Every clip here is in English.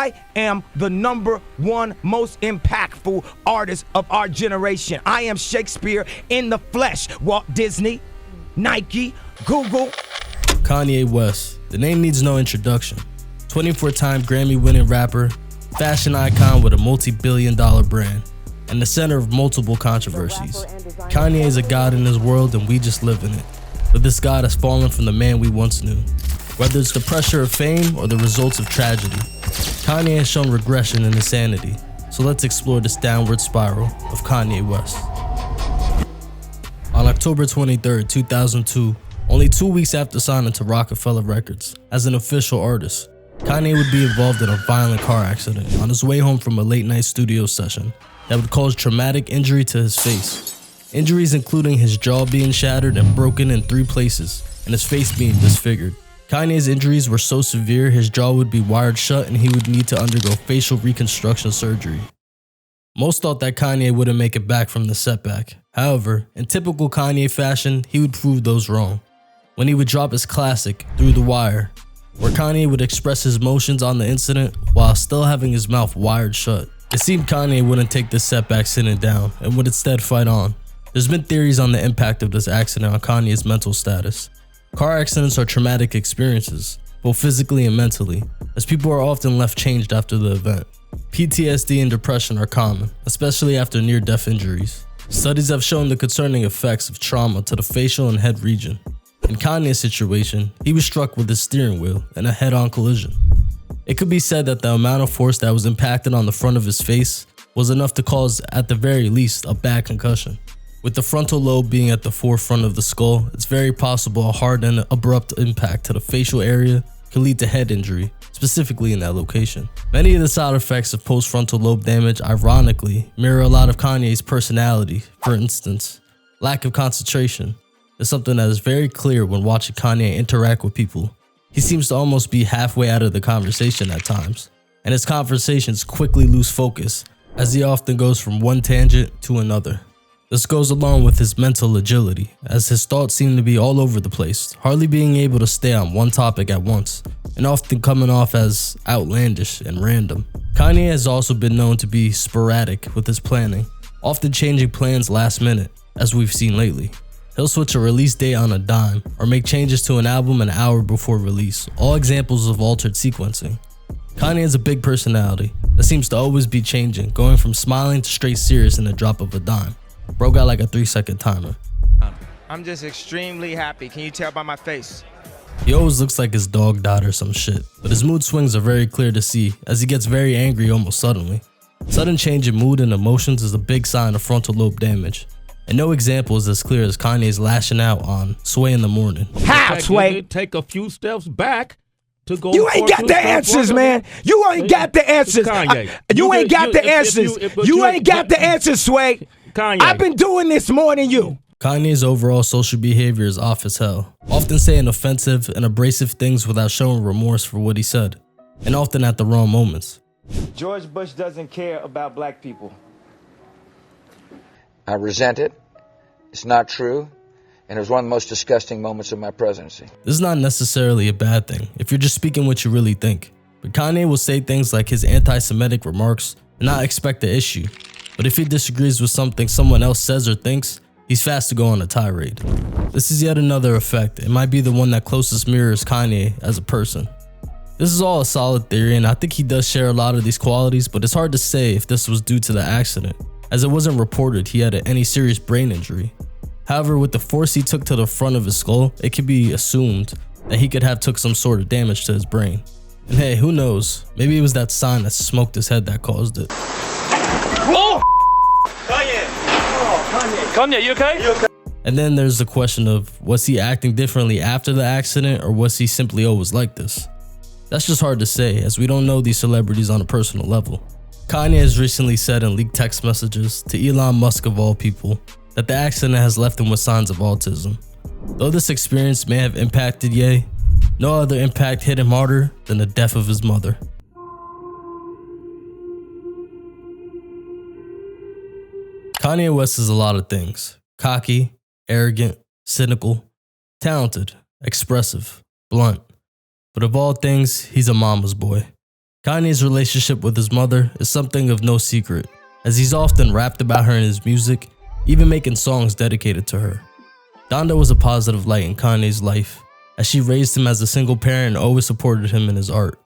I am the #1 most impactful artist of our generation. I am Shakespeare in the flesh. Walt Disney, Nike, Google. Kanye West. The name needs no introduction. 24-time Grammy-winning rapper, fashion icon with a multi-billion-dollar brand, and the center of multiple controversies. Kanye is a god in his world and we just live in it. But this god has fallen from the man we once knew. Whether it's the pressure of fame or the results of tragedy, Kanye has shown regression in his sanity. So let's explore this downward spiral of Kanye West. On October 23, 2002, only 2 weeks after signing to Rockefeller Records as an official artist, Kanye would be involved in a violent car accident on his way home from a late-night studio session that would cause traumatic injury to his face. Injuries including his jaw being shattered and broken in 3 places, and his face being disfigured. Kanye's injuries were so severe his jaw would be wired shut and he would need to undergo facial reconstruction surgery. Most thought that Kanye wouldn't make it back from the setback. However, in typical Kanye fashion, he would prove those wrong when he would drop his classic, Through the Wire, where Kanye would express his emotions on the incident while still having his mouth wired shut. It seemed Kanye wouldn't take this setback sitting down and would instead fight on. There's been theories on the impact of this accident on Kanye's mental status. Car accidents are traumatic experiences, both physically and mentally, as people are often left changed after the event. PTSD and depression are common, especially after near-death injuries. Studies have shown the concerning effects of trauma to the facial and head region. In Kanye's situation, he was struck with his steering wheel in a head-on collision. It could be said that the amount of force that was impacted on the front of his face was enough to cause, at the very least, a bad concussion. With the frontal lobe being at the forefront of the skull, it's very possible a hard and abrupt impact to the facial area can lead to head injury, specifically in that location. Many of the side effects of post-frontal lobe damage, ironically, mirror a lot of Kanye's personality. For instance, lack of concentration is something that is very clear when watching Kanye interact with people. He seems to almost be halfway out of the conversation at times, and his conversations quickly lose focus as he often goes from one tangent to another. This goes along with his mental agility, as his thoughts seem to be all over the place, hardly being able to stay on one topic at once, and often coming off as outlandish and random. Kanye has also been known to be sporadic with his planning, often changing plans last minute, as we've seen lately. He'll switch a release date on a dime, or make changes to an album an hour before release, all examples of altered sequencing. Kanye is a big personality that seems to always be changing, going from smiling to straight serious in the drop of a dime. Bro got like a 3-second timer. I'm just extremely happy. Can you tell by my face? He always looks like his dog died or some shit, but his mood swings are very clear to see as he gets very angry almost suddenly. Sudden change in mood and emotions is a big sign of frontal lobe damage. And no example is as clear as Kanye's lashing out on Sway in the Morning. How, Sway? Take a few steps back to go. You ain't got the answers, man. You ain't got the answers. You ain't got the answers. You ain't got the answers, Sway. Kanye. I've been doing this more than you. Kanye's overall social behavior is off as hell, often saying offensive and abrasive things without showing remorse for what he said, and often at the wrong moments. George Bush doesn't care about black people. I resent it. It's not true. And it was one of the most disgusting moments of my presidency. This is not necessarily a bad thing if you're just speaking what you really think. But Kanye will say things like his anti-Semitic remarks and not expect the issue. But if he disagrees with something someone else says or thinks, he's fast to go on a tirade. This is yet another effect. It might be the one that closest mirrors Kanye as a person. This is all a solid theory, and I think he does share a lot of these qualities, but it's hard to say if this was due to the accident, as it wasn't reported he had any serious brain injury. However, with the force he took to the front of his skull, it can be assumed that he could have took some sort of damage to his brain. And hey, who knows? Maybe it was that sign that smoked his head that caused it. Oh! Kanye! Oh, Kanye, you okay? You okay? And then there's the question of, was he acting differently after the accident, or was he simply always like this? That's just hard to say, as we don't know these celebrities on a personal level. Kanye has recently said in leaked text messages to Elon Musk of all people that the accident has left him with signs of autism. Though this experience may have impacted Ye, no other impact hit him harder than the death of his mother. Kanye West is a lot of things: cocky, arrogant, cynical, talented, expressive, blunt. But of all things, he's a mama's boy. Kanye's relationship with his mother is something of no secret, as he's often rapped about her in his music, even making songs dedicated to her. Donda was a positive light in Kanye's life, as she raised him as a single parent and always supported him in his art.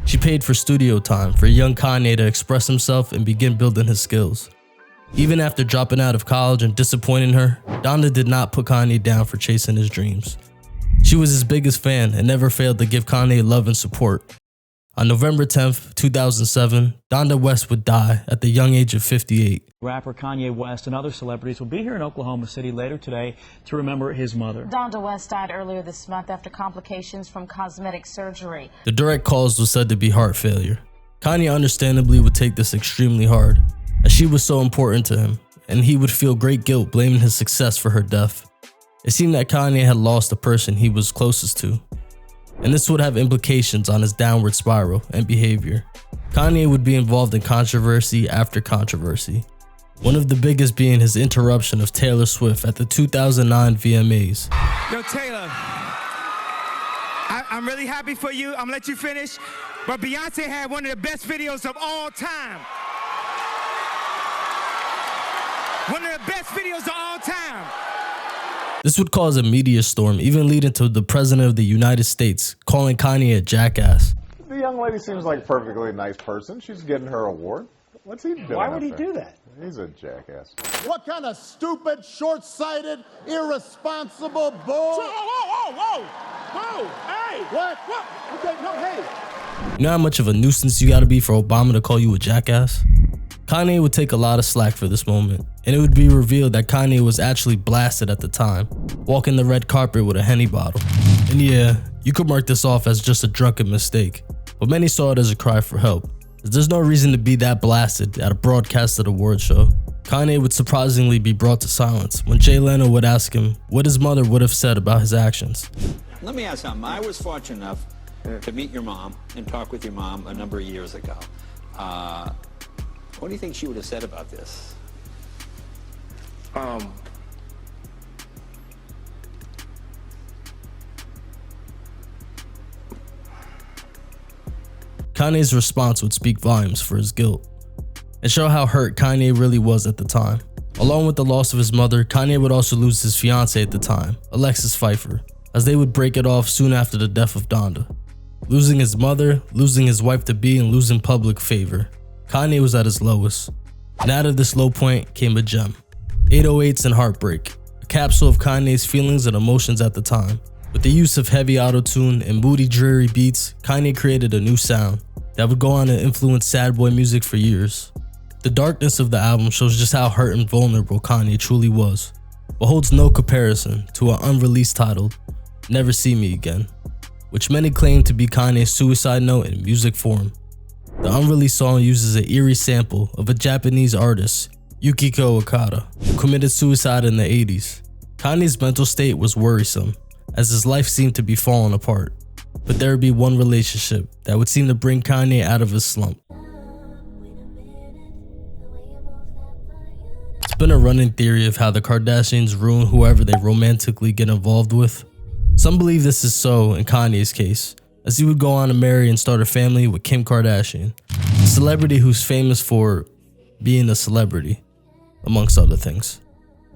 She paid for studio time for young Kanye to express himself and begin building his skills. Even after dropping out of college and disappointing her, Donda did not put Kanye down for chasing his dreams. She was his biggest fan and never failed to give Kanye love and support. On November 10th, 2007, Donda West would die at the young age of 58. Rapper Kanye West and other celebrities will be here in Oklahoma City later today to remember his mother. Donda West died earlier this month after complications from cosmetic surgery. The direct cause was said to be heart failure. Kanye understandably would take this extremely hard, as she was so important to him, and he would feel great guilt blaming his success for her death. It seemed that Kanye had lost the person he was closest to, and this would have implications on his downward spiral and behavior. Kanye would be involved in controversy after controversy, one of the biggest being his interruption of Taylor Swift at the 2009 VMAs. Yo, Taylor, I'm really happy for you. I'm gonna let you finish, but Beyonce had one of the best videos of all time. One of the best videos of all time. This would cause a media storm, even leading to the President of the United States calling Kanye a jackass. The young lady seems like a perfectly nice person. She's getting her award. What's he doing? Why would he do that? He's a jackass. What kind of stupid, short-sighted, irresponsible bull? Whoa! Hey! What? Okay, no, hey! You know how much of a nuisance you gotta be for Obama to call you a jackass? Kanye would take a lot of slack for this moment, and it would be revealed that Kanye was actually blasted at the time, walking the red carpet with a Henny bottle. And yeah, you could mark this off as just a drunken mistake, but many saw it as a cry for help, as there's no reason to be that blasted at a broadcasted award show. Kanye would surprisingly be brought to silence when Jay Leno would ask him what his mother would have said about his actions. Let me ask something. I was fortunate enough to meet your mom and talk with your mom a number of years ago. What do you think she would have said about this? Kanye's response would speak volumes for his guilt and show how hurt Kanye really was at the time. Along with the loss of his mother, Kanye would also lose his fiancée at the time, Alexis Pfeiffer, as they would break it off soon after the death of Donda. Losing his mother, losing his wife-to-be, and losing public favor, Kanye was at his lowest. And out of this low point came a gem. 808s and Heartbreak, a capsule of Kanye's feelings and emotions at the time. With the use of heavy auto-tune and moody, dreary beats, Kanye created a new sound that would go on to influence sad boy music for years. The darkness of the album shows just how hurt and vulnerable Kanye truly was, but holds no comparison to an unreleased titled Never See Me Again, which many claim to be Kanye's suicide note in music form. The unreleased song uses an eerie sample of a Japanese artist, Yukiko Okada, who committed suicide in the 80s. Kanye's mental state was worrisome, as his life seemed to be falling apart, but there would be one relationship that would seem to bring Kanye out of his slump. It's been a running theory of how the Kardashians ruin whoever they romantically get involved with. Some believe this is so in Kanye's case, as he would go on to marry and start a family with Kim Kardashian, a celebrity who's famous for being a celebrity, amongst other things.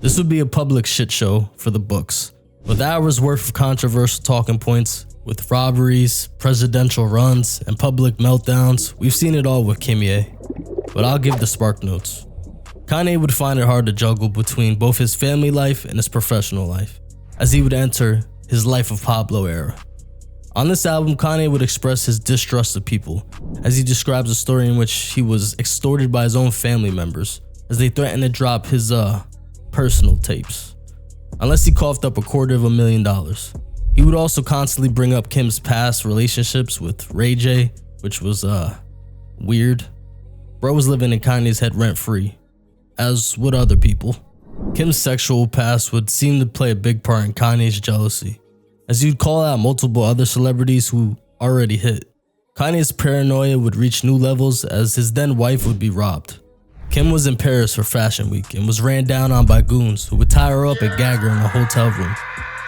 This would be a public shit show for the books, with hours worth of controversial talking points, with robberies, presidential runs, and public meltdowns. We've seen it all with Kanye, but I'll give the spark notes. Kanye would find it hard to juggle between both his family life and his professional life, as he would enter his Life of Pablo era. On this album, Kanye would express his distrust of people, as he describes a story in which he was extorted by his own family members, as they threatened to drop his personal tapes, unless he coughed up $250,000. He would also constantly bring up Kim's past relationships with Ray J, which was weird. Bro was living in Kanye's head rent-free, as would other people. Kim's sexual past would seem to play a big part in Kanye's jealousy, as he'd call out multiple other celebrities who already hit. Kanye's paranoia would reach new levels as his then wife would be robbed. Kim was in Paris for Fashion Week and was ran down on by goons who would tie her up and gag her in a hotel room.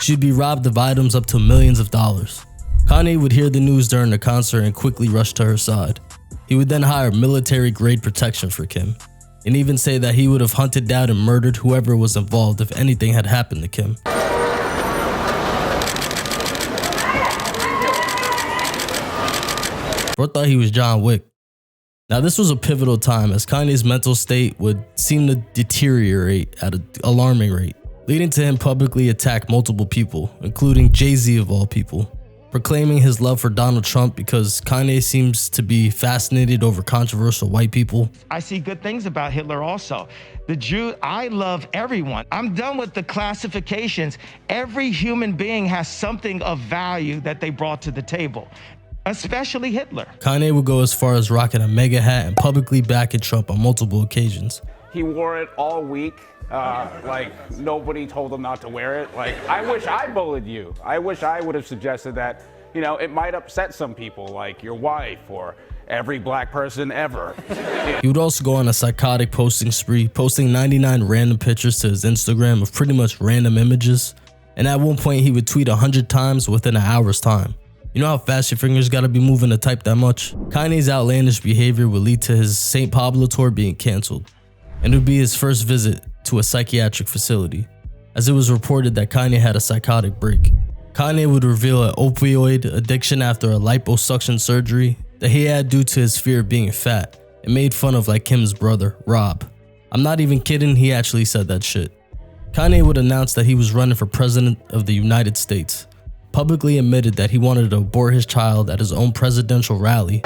She'd be robbed of items up to millions of dollars. Kanye would hear the news during the concert and quickly rush to her side. He would then hire military-grade protection for Kim, and even say that he would have hunted down and murdered whoever was involved if anything had happened to Kim. Or thought he was John Wick. Now this was a pivotal time as Kanye's mental state would seem to deteriorate at an alarming rate, leading to him publicly attack multiple people, including Jay-Z of all people, proclaiming his love for Donald Trump because Kanye seems to be fascinated over controversial white people. I see good things about Hitler also. The Jew, I love everyone. I'm done with the classifications. Every human being has something of value that they brought to the table, especially Hitler. Kanye would go as far as rocking a MAGA hat and publicly backing Trump on multiple occasions. He wore it all week. Like nobody told him not to wear it. Like, I wish I bullied you. I wish I would have suggested that, you know, it might upset some people, like your wife or every black person ever. He would also go on a psychotic posting spree, posting 99 random pictures to his Instagram of pretty much random images. And at one point he would tweet 100 times within an hour's time. You know how fast your fingers gotta be moving to type that much? Kanye's outlandish behavior would lead to his St. Pablo tour being canceled, and it would be his first visit to a psychiatric facility, as it was reported that Kanye had a psychotic break. Kanye would reveal an opioid addiction after a liposuction surgery that he had due to his fear of being fat, and made fun of like Kim's brother, Rob. I'm not even kidding, he actually said that shit. Kanye would announce that he was running for president of the United States, publicly admitted that he wanted to abort his child at his own presidential rally,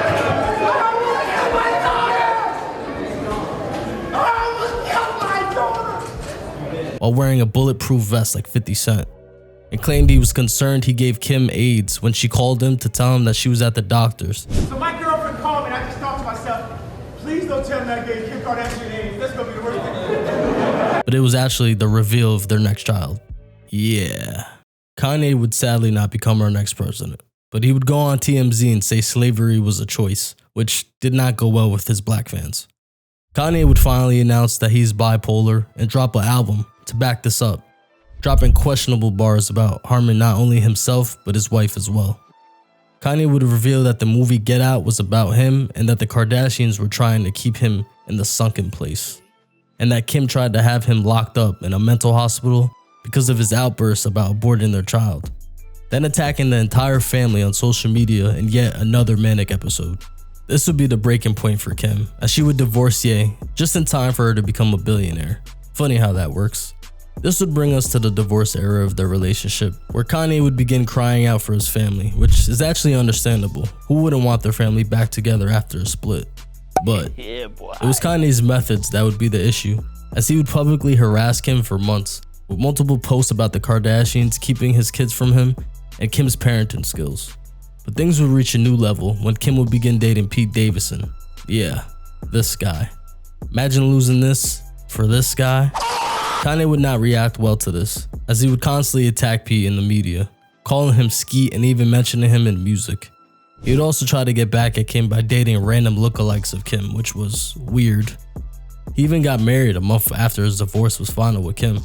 while wearing a bulletproof vest like 50 Cent, and claimed he was concerned he gave Kim AIDS when she called him to tell him that she was at the doctor's. So my girlfriend called me and I just thought to myself, please don't tell me I gave Kim Kardashian AIDS. That's gonna be the worst thing. But it was actually the reveal of their next child. Yeah. Kanye would sadly not become our next president, but he would go on TMZ and say slavery was a choice, which did not go well with his black fans. Kanye would finally announce that he's bipolar and drop an album to back this up, dropping questionable bars about harming not only himself but his wife as well. Kanye would reveal that the movie Get Out was about him and that the Kardashians were trying to keep him in the sunken place, and that Kim tried to have him locked up in a mental hospital because of his outbursts about aborting their child, then attacking the entire family on social media in yet another manic episode. This would be the breaking point for Kim, as she would divorce Ye just in time for her to become a billionaire. Funny how that works. This would bring us to the divorce era of their relationship, where Kanye would begin crying out for his family, which is actually understandable. Who wouldn't want their family back together after a split? But it was Kanye's methods that would be the issue, as he would publicly harass Kim for months, with multiple posts about the Kardashians keeping his kids from him and Kim's parenting skills. But things would reach a new level when Kim would begin dating Pete Davidson. Yeah, this guy. Imagine losing this for this guy. Kanye would not react well to this, as he would constantly attack Pete in the media, calling him skeet and even mentioning him in music. He would also try to get back at Kim by dating random lookalikes of Kim, which was weird. He even got married a month after his divorce was final with Kim.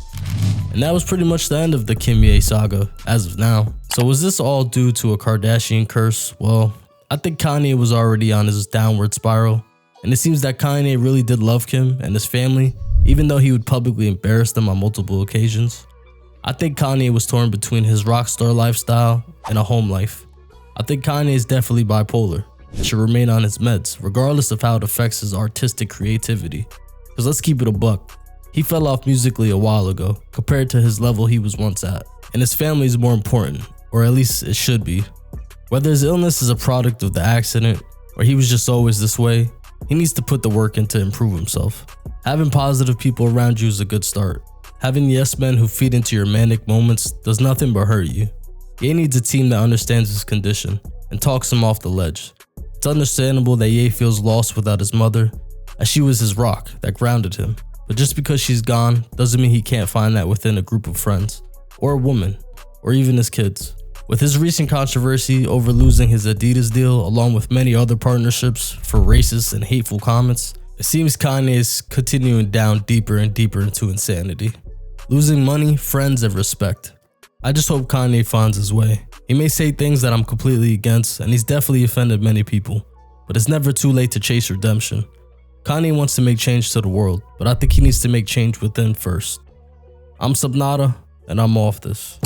And that was pretty much the end of the Kim Ye saga as of now. So was this all due to a Kardashian curse? Well, I think Kanye was already on his downward spiral, and it seems that Kanye really did love Kim and his family, even though he would publicly embarrass them on multiple occasions. I think Kanye was torn between his rock star lifestyle and a home life. I think Kanye is definitely bipolar and should remain on his meds, regardless of how it affects his artistic creativity. Because let's keep it a buck, he fell off musically a while ago compared to his level he was once at, and his family is more important, or at least it should be. Whether his illness is a product of the accident or he was just always this way, he needs to put the work in to improve himself. Having positive people around you is a good start. Having yes men who feed into your manic moments does nothing but hurt you. Ye needs a team that understands his condition and talks him off the ledge. It's understandable that Ye feels lost without his mother, as she was his rock that grounded him. But just because she's gone doesn't mean he can't find that within a group of friends, or a woman, or even his kids. With his recent controversy over losing his Adidas deal along with many other partnerships for racist and hateful comments, it seems Kanye is continuing down deeper and deeper into insanity, losing money, friends, and respect. I just hope Kanye finds his way. He may say things that I'm completely against, and he's definitely offended many people, but it's never too late to chase redemption. Kanye wants to make change to the world, but I think he needs to make change within first. I'm Subnata, and I'm off this.